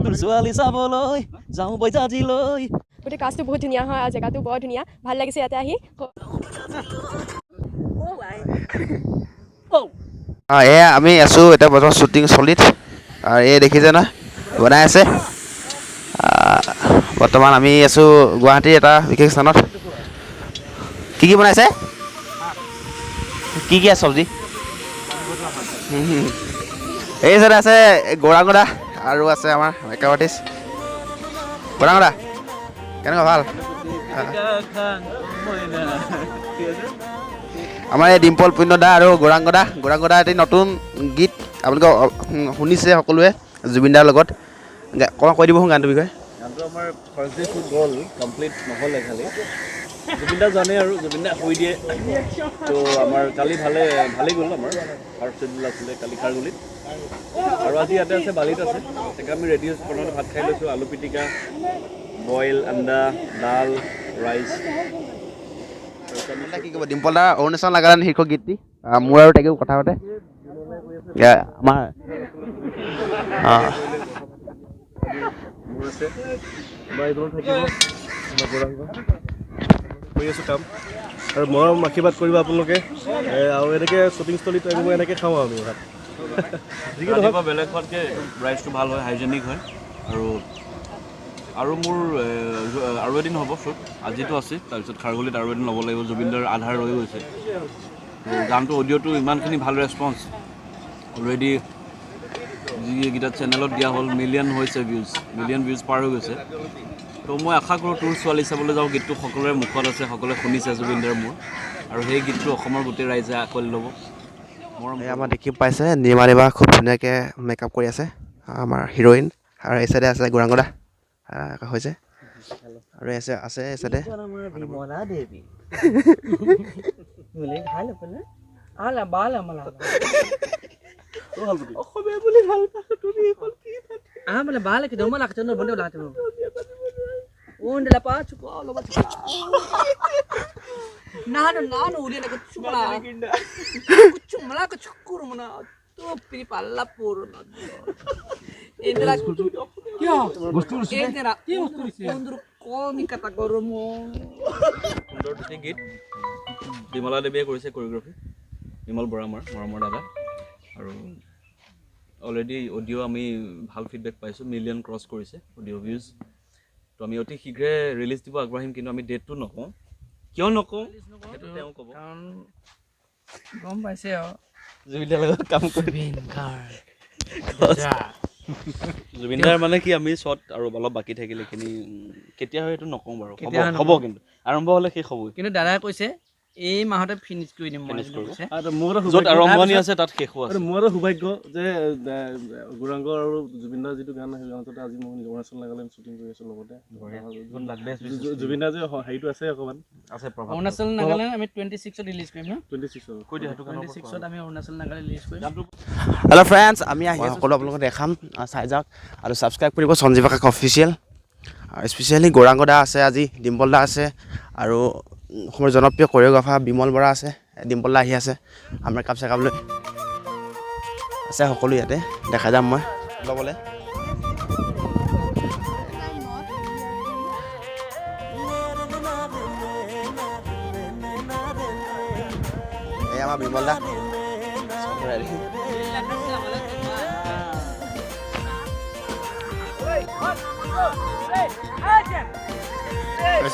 তোৰ ছোৱালী চাবলৈ যাওঁ বৈজাজিলৈ গোটেই কাজটো বহুত ধুনীয়া হয় আৰু জেগাটো বৰ ধুনীয়া ভাল লাগিছে ইয়াতে আহি এয়া আমি আছোঁ এতিয়া বৰ্তমান শ্বুটিং চলিত আৰু এই দেখিছে না বনাই আছে বৰ্তমান আমি আছোঁ গুৱাহাটীৰ এটা বিশেষ স্থানত কি বনাইছে কি আছে চব্জি এই চাইডে আছে গৌৰাংগদা আৰু আছে আমাৰ মেকআপ আৰ্টিষ্ট গৌৰাংগদা কেনেকুৱা ভাল আমাৰ এই ডিম্পল পুণ্যদা আৰু গৌৰাংগদা এটি নতুন গীত আপোনালোকে শুনিছে সকলোৱে জুবিনদাৰ লগত অকণমান কৈ দিব গানটোৰ বিষয়ে গানটো আমাৰ ফাৰ্ষ্ট ডে শ্বুট হ'ল কমপ্লিট নহ'লে খালি জুবিনদা জানে আৰু জুবিনদা কৈ দিয়ে তো আমাৰ কালি ভালেই গ'ল আমাৰ ফাৰ্ষ্ট শ্বুট আছিলে কালি খাৰগুলিত আৰু আজি ইয়াতে আছে বালিত আছে তাকে আমি ৰেডি হৈছোঁ প্ৰথমতে ভাত খাই লৈছোঁ আলু পিটিকা বইল আণ্ডা ডাল ৰাইচ কি ক'ব ডিম্পল দা অৰুণাচল নাগালেণ্ড শীৰ্ষক গীতটি মোৰ আৰু তাকেও কথা পাতে আমাৰ মোৰ আছে আমাৰ এইজন থাকিব আমাৰ গৌৰাংগ কৰি আছোঁ কাম আৰু মৰম আশীৰ্বাদ কৰিব আপোনালোকে আৰু এনেকৈ শ্বুটিংস্থলীত মই এনেকৈ খাওঁ আমি ভাত ৰাতিপুৱা বেলেগ খোৱাতকৈ ৰাইচটো ভাল হয় হাইজেনিক হয় আৰু মোৰ আৰু এদিন হ'ব শ্বুট আজিতো আছে তাৰপিছত খাৰগুলিত আৰু এদিন ল'ব লাগিব জুবিনদাৰ আধাৰ ৰৈ গৈছে গানটো অডিঅ'টো ইমানখিনি ভাল ৰেছপন্স অলৰেডি যিকেইটা চেনেলত দিয়া হ'ল মিলিয়ন ভিউজ পাৰ হৈ গৈছে তো মই আশা কৰোঁ তোৰ ছোৱালী চাবলৈ যাওঁ গীতটো সকলোৰে মুখত আছে সকলোৱে শুনিছে জুবিনদাৰ মোৰ আৰু সেই গীতটো অসমৰ গোটেই ৰাইজে আঁকোৱালি ল'ব আমাৰ দেখি পাইছে নিৰ্মালিবা খুব ধুনীয়াকৈ মেকআপ কৰি আছে আমাৰ হিৰ'ইন আৰু এই চাইডে আছে গৌৰাংগদা হৈছে আৰু আছে এই চাইডে ನಾನು ಉಳಿಯನ ಕುಚ್ಚುಮಲ ಕುಚ್ಚುಕುರು ಮನ ತೋಪಿ ಪಲ್ಲ ಪೂರ್ಣ ಎಂದರ क्या বস্তুৰ এনেৰা কি বস্তুৰ বন্ধুৰ কমিকতা কৰমো সুন্দৰ দুটি গীত বিমলা দেৱীয়ে কৰিছে কোৰিওগ্ৰাফি বিমল বৰা মৰমৰ দাদা আৰু অলৰেডি অডিঅ' আমি ভাল ফিডবেক পাইছোঁ মিলিয়ন ক্ৰছ কৰিছে অডিঅ' ভিউজ তো আমি অতি শীঘ্ৰে ৰিলিজ দিব আগবাঢ়িম কিন্তু আমি ডেটটো নকওঁ কিয় নকওঁ সেইটো তেওঁ ক'ব কাৰণ গম পাইছে আৰু জুবিনদাৰ লগত কাম কৰি জুবিনদাৰ মানে কি আমি শ্বট আৰু অলপ বাকী থাকিলে এইখিনি কেতিয়া হয় সেইটো নকওঁ বাৰু হ'ব কিন্তু আৰম্ভ হ'লে শেষ হ'বই কিন্তু দাদাই কৈছে এই মাহতে ফিনিশ কৰি দিম মই কৈছে মোৰ য'ত আৰম্ভণি আছে তাত শেষ হোৱা আছে মোৰ সৌভাগ্য যে গৌৰাংগ আৰু জুবিনদাৰ যিটো গান সেই গানটোতে আজি মই অৰুণাচল নাগালেণ্ড শ্বুটিং কৰি আছোঁ লগতে জুবিনদাৰ যে হেৰিটো আছে অকণমান আছে অৰুণাচল নাগালেণ্ড আমি 26ত ৰিলিজ কৰিম ন 26 কৈ দিয়া 26ত আমি অৰুণাচল নাগালেণ্ড ৰিলিজ কৰিম হেল্ল' ফ্ৰেণ্ডছ আমি আহি সকলো আপোনালোকক দেখাম চাই যাওক আৰু ছাবস্ক্ৰাইব কৰিব সঞ্জীৱ কাক অফিচিয়েল আৰু স্পেচিয়েলি গৌৰাংগদা আছে আজি ডিম্পল দা আছে আৰু অসমৰ জনপ্ৰিয় কোৰিঅ'গ্ৰাফাৰ বিমল বৰা আছে ডিম্পল দা আহি আছে আমাৰ কাপ চেকাপলৈ আছে সকলো ইয়াতে দেখা যাম মই ল'বলৈ এই আমাৰ বিমল দা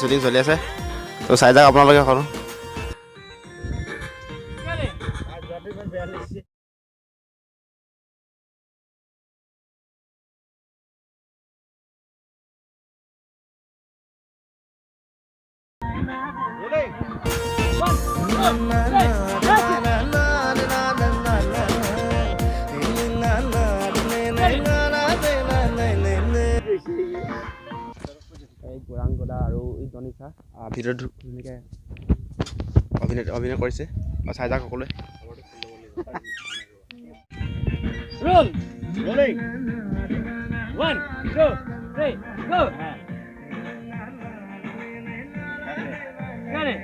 শ্বুটিং চলি আছে তো চাই যাওক আপোনালোকে কৰোঁ গৌৰাংগদা আৰু তনিষা ভিডিঅ'ত ধুনীয়াকৈ অভিনয় কৰিছে চাই যাওক সকলোৱে Roll! Rolling! 1, 2, 3, go! Got it!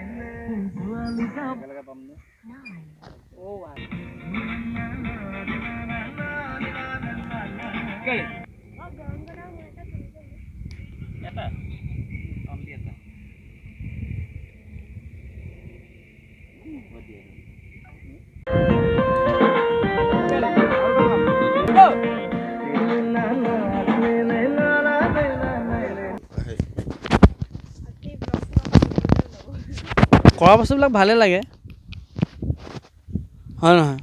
Okay. কৰা বস্তুবিলাক ভালে লাগে হয় নহয়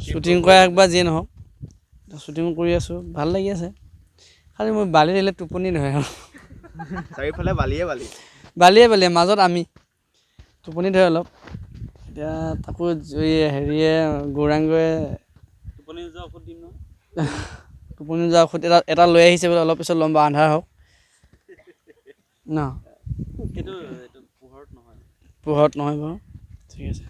শ্বুটিং কৰা একবাৰ যিয়ে নহওক শ্বুটিং কৰি আছোঁ ভাল লাগি আছে খালি মই বালি দিলে টোপনি নহয় আৰু চাৰিওফালে বালিয়ে মাজত আমি টোপনি ধৰে অলপ এতিয়া তাকো হেৰিয়ে গৌৰাংগই টোপনি যোৱা ঔষধ দিম নহয় টোপনি যোৱা ঔষধ এটা লৈ আহিছে বোলে অলপ পিছত ল'ম বা আন্ধাৰ হওক ন এইটো পোহৰত নহয় বাৰু ঠিক আছে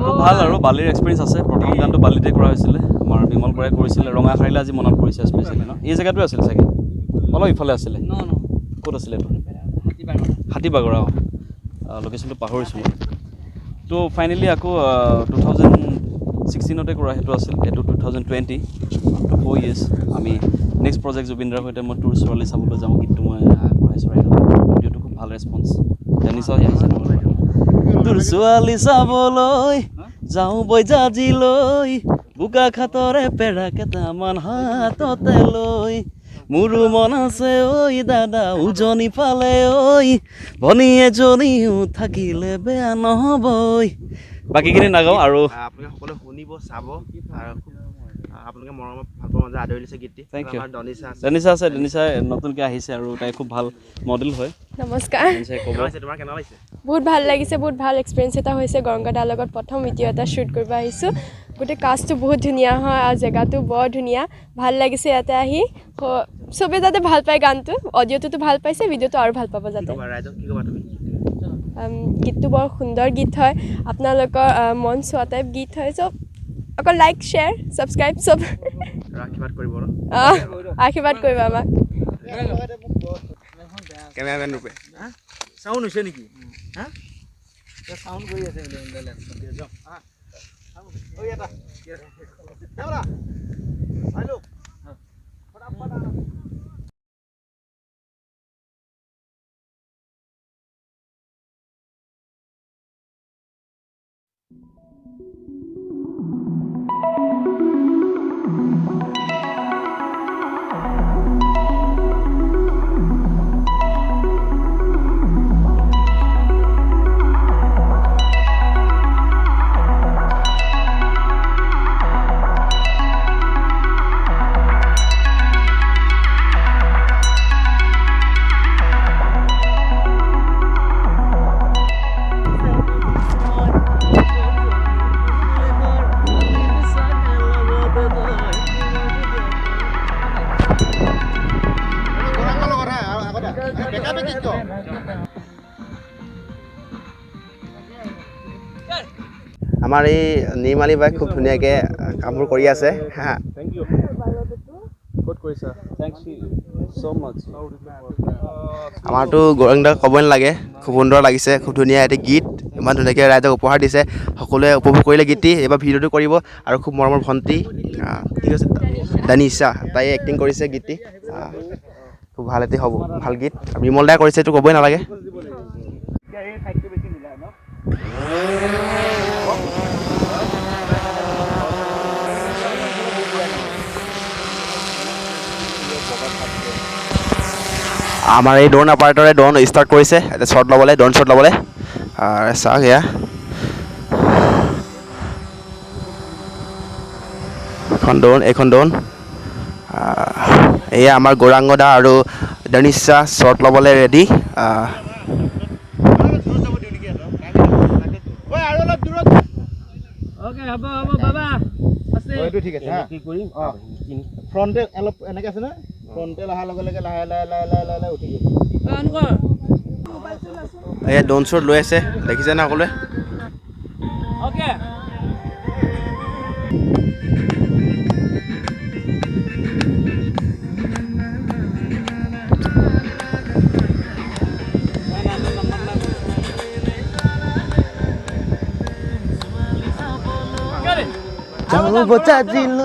খুব ভাল আৰু বালিৰ এক্সপিৰিয়েঞ্চ আছে প্ৰথম গানটো বালিতে কৰা হৈছিলে আমাৰ বিমল বৰাই কৰিছিলে ৰঙাখাৰীলে আজি মনত পৰিছে স্পেচিয়েলি ন এই জেগাটো আছিল চাগে অলপ ইফালে আছিলে ক'ত আছিলে এইটো হাতীবাগৰা লোকেশ্যনটো পাহৰিছোঁ তো ফাইনেলি আকৌ 2016তে কৰা সেইটো আছিল এইটো 2020 4 years আমি নেক্সট প্ৰজেক্ট জুবিনদাৰ সৈতে মই টুৰ ছোৱালী চাবলৈ যাওঁ গীতটো মই আগবঢ়াইছোঁ ভিডিঅ'টো খুব ভাল ৰেছপন্স জানিছা আহিছে তোৰ ছোৱালী চাবলৈ যাওঁ বৈজাজিলৈ বোকা খাতৰে পেৰা কেইটামান হাততে লৈ মোৰো মন আছে ঐ দাদা উজনি ফালে ঐ ভনী এজনীও থাকিলে বেয়া নহ'বই বাকীখিনি নাগাওঁ আৰু আপোনালোকে সকলোৱে শুনিব চাব আৰু আপোনালোকে মৰমত ভাল পোৱা মাজে আদৰি লৈছে গীতটি থেংক ইউ ডেনিছা আছে ডেনিছা নতুনকৈ আহিছে আৰু তাই খুব ভাল মডেল হয় নমস্কাৰ তোমাৰ কেনে লাগিছে বহুত ভাল লাগিছে বহুত ভাল এক্সপিৰিয়েঞ্চ এটা হৈছে গৰংগাদাৰ লগত প্ৰথম ভিডিঅ' এটা শ্বুট কৰিব আহিছোঁ গোটেই কাষ্টটো বহুত ধুনীয়া হয় আৰু জেগাটো বৰ ধুনীয়া ভাল লাগিছে ইয়াতে আহি চবেই যাতে ভাল পায় গানটো অডিঅ'টোতো ভাল পাইছে ভিডিঅ'টো আৰু ভাল পাব যাতে গীতটো বৰ সুন্দৰ গীত হয় আপোনালোকৰ মন চোৱা টাইপ গীত হয় চব অকল লাইক শ্বেয়াৰ ছাবস্ক্ৰাইব চব আশীৰ্বাদ কৰিব আমাক কেমেৰামেন ৰূপে চাউণ্ড হৈছে নেকি চাউণ্ড কৰি আছে আমাৰ এই নিৰ্মালী বাই খুব ধুনীয়াকৈ কামবোৰ কৰি আছে হা আমাৰতো গৌৰাংগদাক ক'বই নালাগে খুব সুন্দৰ লাগিছে খুব ধুনীয়া এটি গীত ইমান ধুনীয়াকৈ ৰাইজক উপহাৰ দিছে সকলোৱে উপভোগ কৰিলে গীতটি এইবাৰ ভিডিঅ'টো কৰিব আৰু খুব মৰমৰ ভণ্টি ঠিক আছে ডেনিছা তাই এক্টিং কৰিছে গীতটি খুব ভাল এটি হ'ব ভাল গীত বিমল দাই কৰিছে এইটো ক'বই নালাগে আমাৰ এই ড্ৰোন অপাৰেটৰে ড্ৰোন ষ্টাৰ্ট কৰিছে এতিয়া শ্বট ল'বলৈ ড্ৰোন শ্বট ল'বলৈ চাওক এয়া এইখন ড্ৰোন এয়া আমাৰ গৌৰাংগদা আৰু ডেনিছা শ্বট ল'বলৈ ৰেডি ফ্ৰণ্টে অলপ এনেকৈ আছে ন ফ্ৰণ্টে অহাৰ লগে লগে লাহে লাহে লাহে লাহে লাহে উঠি গ'ল এয়া ড্ৰোন শ্বট লৈ আছে দেখিছে না সকলোৱে जाओ बचा दिल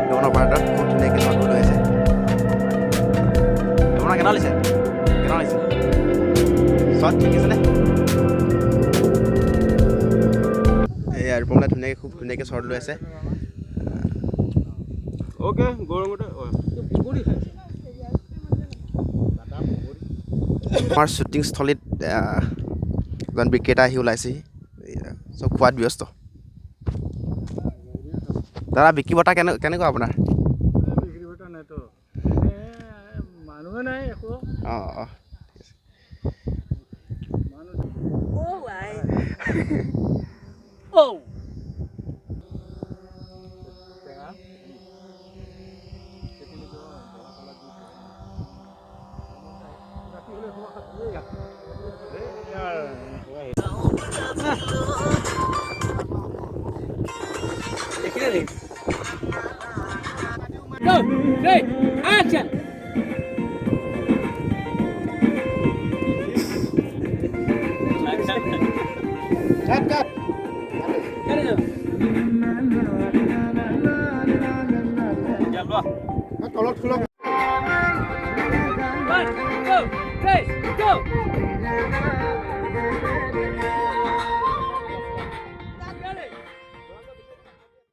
Gimana Pak? Kok dinaikin sama dulu ya sih? Gimana kenal sih? Kenal sih? Shot ঠিক আছে নে? এই আৰু পমলা ধুনীয়াকৈ খুব ধুনীয়াকৈ শ্বট লৈ আছে অ'কে গৌৰঙতে আমাৰ শ্বুটিং স্থলীত এজন বিক্ৰেতা আহি ওলাইছেহি চব খোৱাত ব্যস্ত দাদা বিক্ৰী বটা কেনেকুৱা আপোনাৰ মানুহে নাই একো অঁ অঁ Go, hey, action! Cut. তলত খোলক